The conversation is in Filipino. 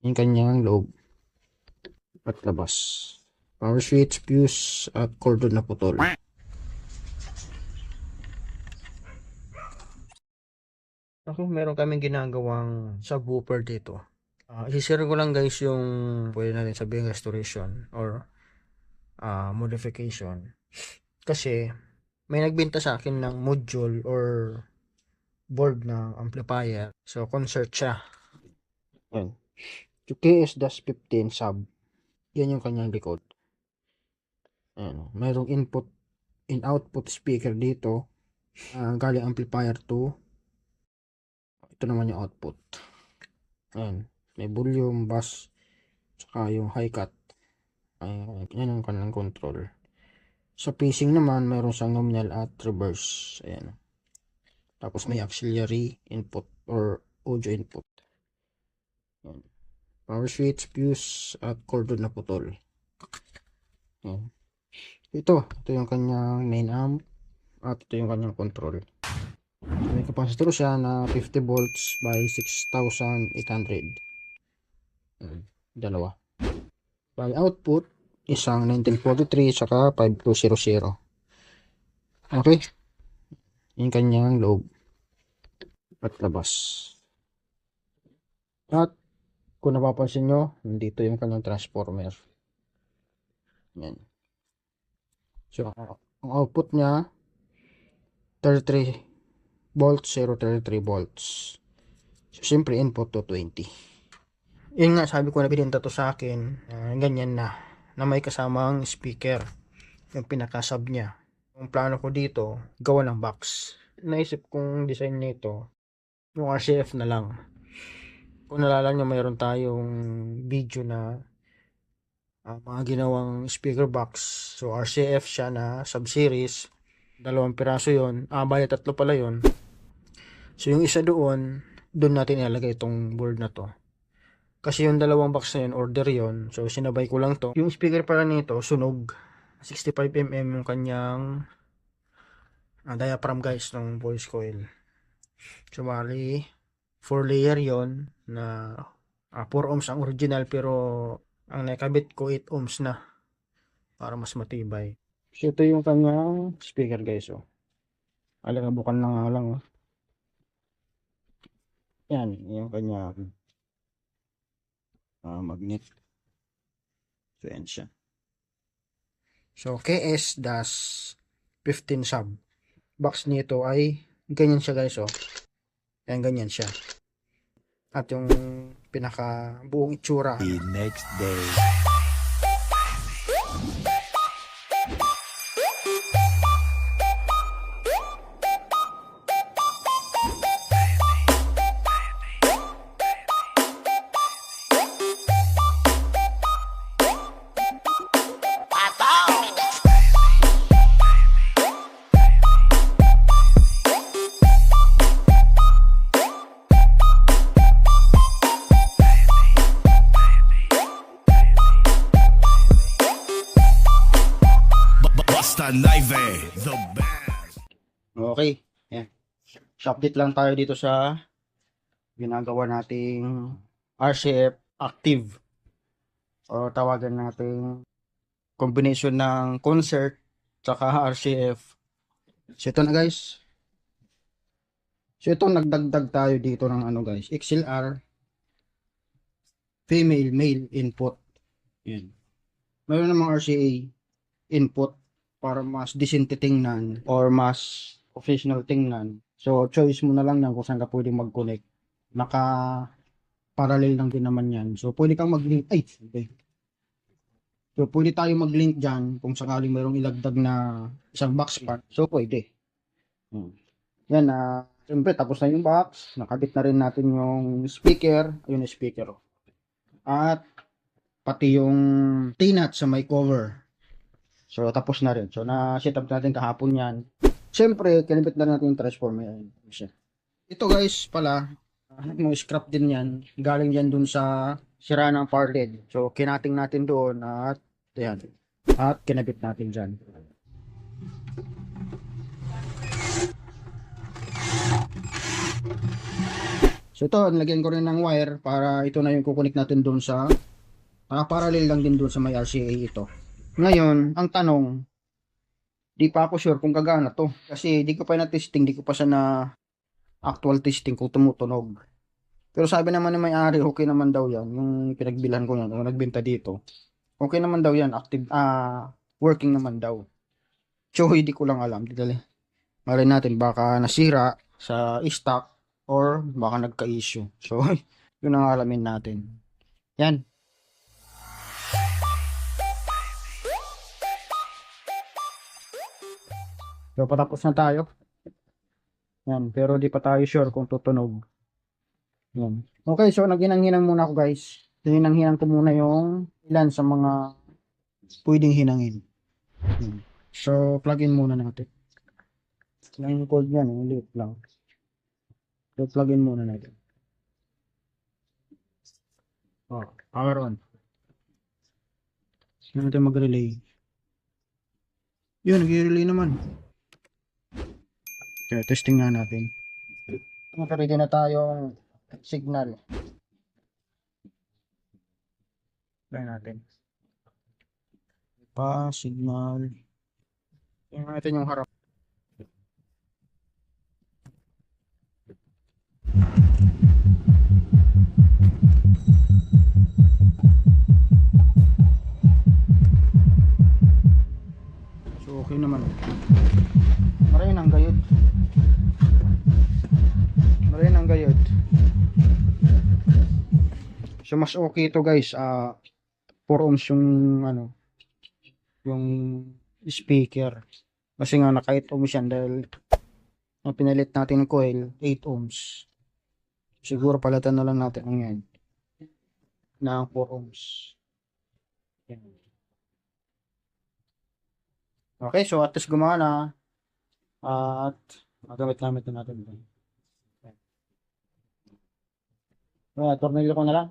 yung kanyang loob at labas. Power switch, fuse at cordon na putol. Ako, meron kaming ginagawang subwoofer dito. I-share ko lang guys yung pwede natin sabihin restoration or modification. Kasi may nagbenta sa akin ng module or board na amplifier. So concert siya. Yan. Yung KS-15 sub. Yan yung kanyang likod. Ayan. Mayroong input in output speaker dito. Galing amplifier to. Ito naman yung output. Ayan. May volume, bass, saka yung high cut. Ayan. Yan yung kanilang control. Sa pacing naman, mayroon siyang nominal at reverse. Ayan. Tapos may auxiliary input or audio input. Ayan. Power switch, fuse at cordon na putol. Ayan. Ito yung kanyang main amp at ito yung kanyang control. May capacitor siya na 50 volts by 6,800. Dalawa. By output, isang 1943 saka 5200. Okay. Yung kanyang loob at labas. At kung napapansin nyo, nandito yung kanyang transformer. Yan. So, ang output niya 33 volts, 033 volts. So, siyempre input to 20. Yun nga, sabi ko na binenta to sa akin, ganyan na may kasamang speaker, yung pinaka-sub niya. Ang plano ko dito, gawa ng box. Naisip kong design nito, yung RCF na lang. Kung nalala nyo, mayroon tayong video na mga ginawang speaker box. So RCF siya na sub-series. 2 piraso yon. Bali 3 pala yon. So yung isa doon natin ilalagay itong board na to. Kasi yung 2 box na yun, order yon. So sinabay ko lang to. Yung speaker pala nito, sunog. 65mm yung kanyang diaphragm guys ng voice coil. So bali 4 layer yon na 4 ohms ang original, pero ang nakabit ko 8 ohms na para mas matibay. So ito yung kanyang speaker guys. Alagabukan na nga lang. Yan yung kanyang magnet. So yan siya. So KS-15 sub. Box nito ay ganyan siya guys. Yan, ganyan siya. At yung pinaka buong itsura. The next day. Live, the best. Okay. Yan. Update lang tayo dito sa ginagawa nating RCF active, o tawagan nating combination ng concert saka RCF. So ito na guys. So ito, nagdagdag tayo dito ng guys, XLR female male input. Yan. Mayroon namang RCA input para mas decent tingnan or mas professional tingnan. So choice mo na lang yan kung saan ka pwedeng mag-connect. Naka-parallel lang din naman yan. So pwede kang mag-link. Okay. So pwede tayo mag-link dyan kung sakaling mayroong ilagdag na isang box part. So pwede. Yan, siyempre tapos na yung box. Nakabit na rin natin yung speaker. Ayun yung speaker. At pati yung T-nut sa may cover. So, tapos na rin. So, na-set up natin kahapon yan. Siyempre, kinabit na natin yung transformer. Ito guys pala, yung scrap din yan. Galing yan dun sa sira ng power lead. So, kinating natin doon at yan. At kinabit natin dyan. So, So ito, nilagyan ko rin ng wire para ito na yung kukunik natin doon sa parallel lang din doon sa may RCA ito. Ngayon, ang tanong, di pa ako sure kung gagana to. Kasi di ko pa na-testing, di ko pa siya na actual testing kung tumutunog. Pero sabi naman ng may-ari, okay naman daw yan. Yung pinagbilhan ko yan, o nagbenta dito. Okay naman daw yan, active, working naman daw. So, hindi ko lang alam. Dali. Malay natin, baka nasira sa stock or baka nagka-issue. So, yun ang alamin natin. Yan. So, patapos na tayo. Yan, pero di pa tayo sure kung tutunog. Yan. Okay, so naghinang-hinang muna ako guys. Hinang-hinang ko muna yung ilan sa mga pwedeng hinangin. Yan. So, plug in muna natin. Yung code yan, yung liit lang. So, plug in muna natin. Oh, power on. Yan natin mag-relay. Yun, nag-relay naman. Okay, testing nga natin. Ready na tayong signal. Try natin. Signal. Tingnan natin yung harap. So, okay naman. Maray ng gayod. Maray ng gayod. So, mas okay ito guys. 4 ohms yung ano, yung speaker. Kasi nga naka 8 ohms yan dahil ang pinalit natin ng coil 8 ohms. Siguro palitan na lang natin ang yan na 4 ohms. Yan. Okay, so at least gumana at magamit natin ito natin. Tornilyo ko na lang.